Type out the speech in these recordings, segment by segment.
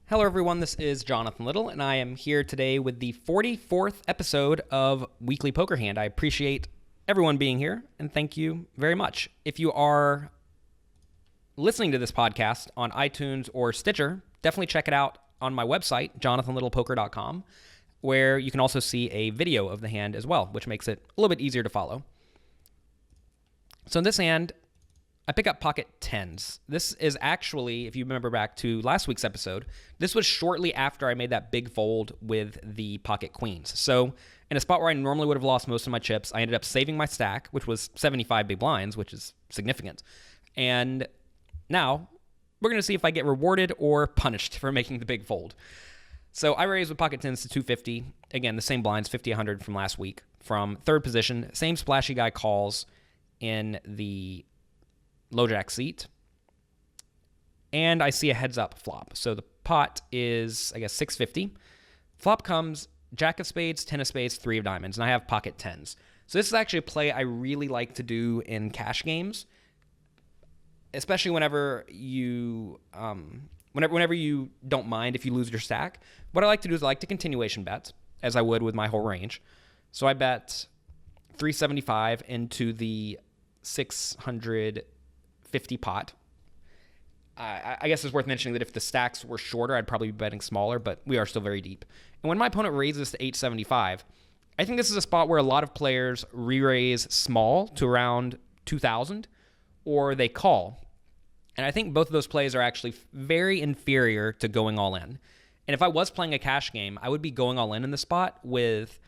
Hello, everyone. This is Jonathan Little, and I am here today with the 44th episode of Weekly Poker Hand. I appreciate everyone being here, and thank you very much. If you are listening to this podcast on iTunes or Stitcher, definitely check it out on my website, jonathanlittlepoker.com, where you can also see a video of the hand as well, which makes it a little bit easier to follow. So in this hand, I pick up pocket tens. This is actually, if you remember back to last week's episode, this was shortly after I made that big fold with the pocket queens. So in a spot where I normally would have lost most of my chips, I ended up saving my stack, which was 75 big blinds, which is significant. And now we're going to see if I get rewarded or punished for making the big fold. So I raised with pocket tens to 250. Again, the same blinds, 50, 100 from last week. From third position, same splashy guy calls in the low jack seat, and I see a heads up flop. So the pot is, I guess, 650. Flop comes jack of spades, 10 of spades, 3 of diamonds, and I have pocket tens. So this is actually a play I really like to do in cash games, especially whenever you whenever you don't mind if you lose your stack. What I like to do is I like to continuation bet, as I would with my whole range. So I bet 375 into the 650 pot. I guess it's worth mentioning that if the stacks were shorter, I'd probably be betting smaller, but we are still very deep. And when my opponent raises to 875, I think this is a spot where a lot of players re-raise small to around 2,000, or they call. And I think both of those plays are actually very inferior to going all in. And if I was playing a cash game, I would be going all in the spot with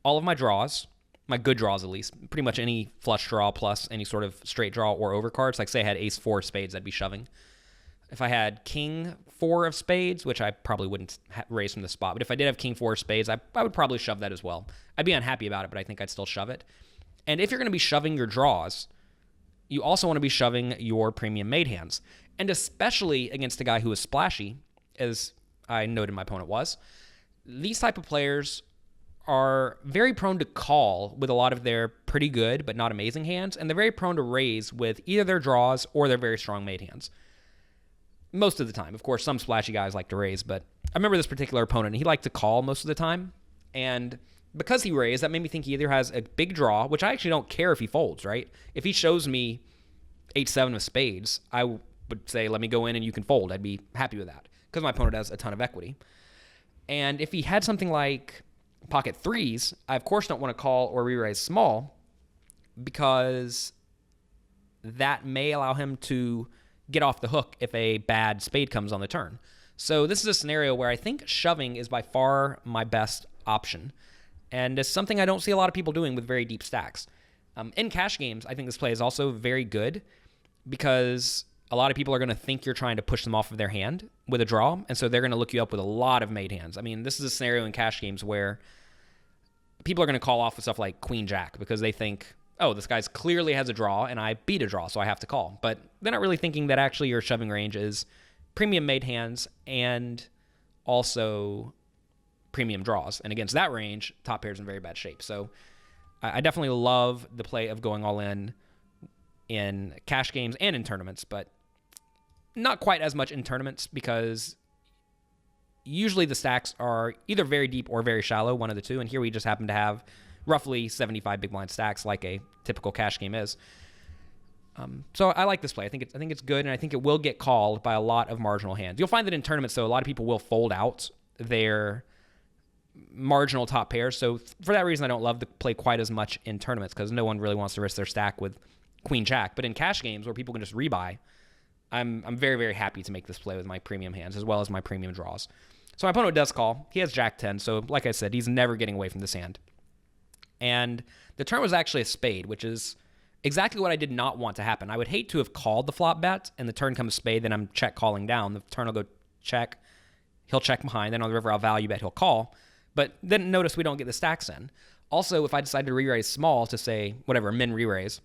all of my draws, my good draws at least, pretty much any flush draw plus any sort of straight draw or overcards. Like say I had ace 4 of spades, I'd be shoving. If I had king 4 of spades, which I probably wouldn't raise from the spot, but if I did have king 4 of spades, I would probably shove that as well. I'd be unhappy about it, but I think I'd still shove it. And if you're going to be shoving your draws, you also want to be shoving your premium made hands. And especially against a guy who is splashy, as I noted my opponent was, these type of players are very prone to call with a lot of their pretty good but not amazing hands, and they're very prone to raise with either their draws or their very strong made hands. Most of the time. Of course, some splashy guys like to raise, but I remember this particular opponent, he liked to call most of the time, and because he raised, that made me think he either has a big draw, which I actually don't care if he folds, right? If he shows me 8-7 of spades, I would say, let me go in and you can fold. I'd be happy with that, because my opponent has a ton of equity. And if he had something like pocket threes, I of course don't want to call or re-raise small, because that may allow him to get off the hook if a bad spade comes on the turn. So this is a scenario where I think shoving is by far my best option, and it's something I don't see a lot of people doing with very deep stacks. In cash games, I think this play is also very good because a lot of people are going to think you're trying to push them off of their hand with a draw, and so they're going to look you up with a lot of made hands. I mean, this is a scenario in cash games where people are going to call off with stuff like queen jack because they think, oh, this guy's clearly has a draw and I beat a draw, so I have to call. But they're not really thinking that actually your shoving range is premium made hands and also premium draws. And against that range, top pair's in very bad shape. So I definitely love the play of going all in cash games and in tournaments, but not quite as much in tournaments because usually the stacks are either very deep or very shallow, one of the two, and here we just happen to have roughly 75 big blind stacks like a typical cash game is. So I like this play. I think it's good, and I think it will get called by a lot of marginal hands. You'll find that in tournaments, though, a lot of people will fold out their marginal top pairs, so for that reason I don't love the play quite as much in tournaments because no one really wants to risk their stack with queen jack. But in cash games where people can just rebuy, I'm very, very happy to make this play with my premium hands as well as my premium draws. So my opponent does call. He has jack 10, so like I said, he's never getting away from this hand. And the turn was actually a spade, which is exactly what I did not want to happen. I would hate to have called the flop bet and the turn comes spade, then I'm check calling down. The turn will go check, he'll check behind, then on the river I'll value bet, he'll call. But then notice we don't get the stacks in. Also, if I decide to re-raise small to say, whatever, min re-raise,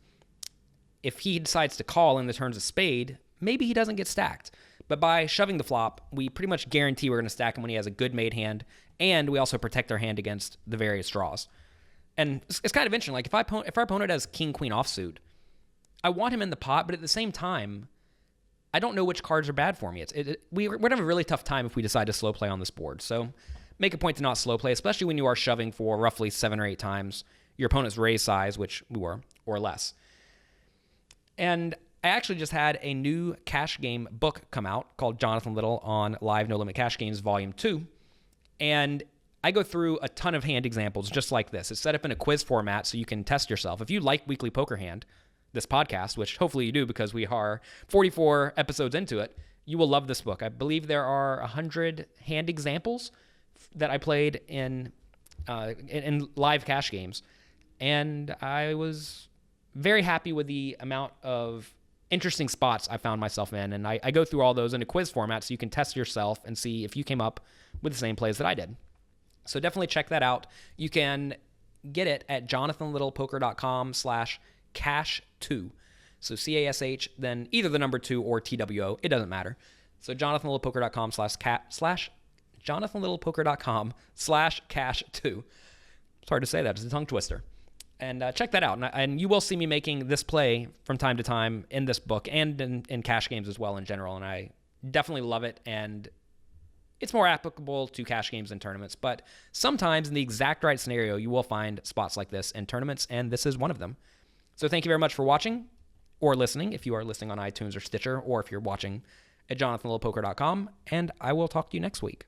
if he decides to call and the turn's a spade, maybe he doesn't get stacked. But by shoving the flop, we pretty much guarantee we're going to stack him when he has a good made hand, and we also protect our hand against the various draws. And it's kind of interesting. Like if our opponent has king queen offsuit, I want him in the pot, but at the same time, I don't know which cards are bad for me. We're going to have a really tough time if we decide to slow play on this board. So make a point to not slow play, especially when you are shoving for roughly 7 or 8 times your opponent's raise size, which we were, or less. And I actually just had a new cash game book come out called Jonathan Little on Live No Limit Cash Games Volume 2. And I go through a ton of hand examples just like this. It's set up in a quiz format so you can test yourself. If you like Weekly Poker Hand, this podcast, which hopefully you do because we are 44 episodes into it, you will love this book. I believe there are 100 hand examples that I played in live cash games. And I was very happy with the amount of interesting spots I found myself in. And I go through all those in a quiz format so you can test yourself and see if you came up with the same plays that I did. So definitely check that out. You can get it at jonathanlittlepoker.com/cash2. So CASH, then either the number 2 or TWO. It doesn't matter. So jonathanlittlepoker.com/cash2. It's hard to say that. It's a tongue twister. And check that out. And you will see me making this play from time to time in this book and in cash games as well in general. And I definitely love it. And it's more applicable to cash games and tournaments. But sometimes in the exact right scenario, you will find spots like this in tournaments. And this is one of them. So thank you very much for watching or listening, if you are listening on iTunes or Stitcher, or if you're watching at jonathanlittlepoker.com. And I will talk to you next week.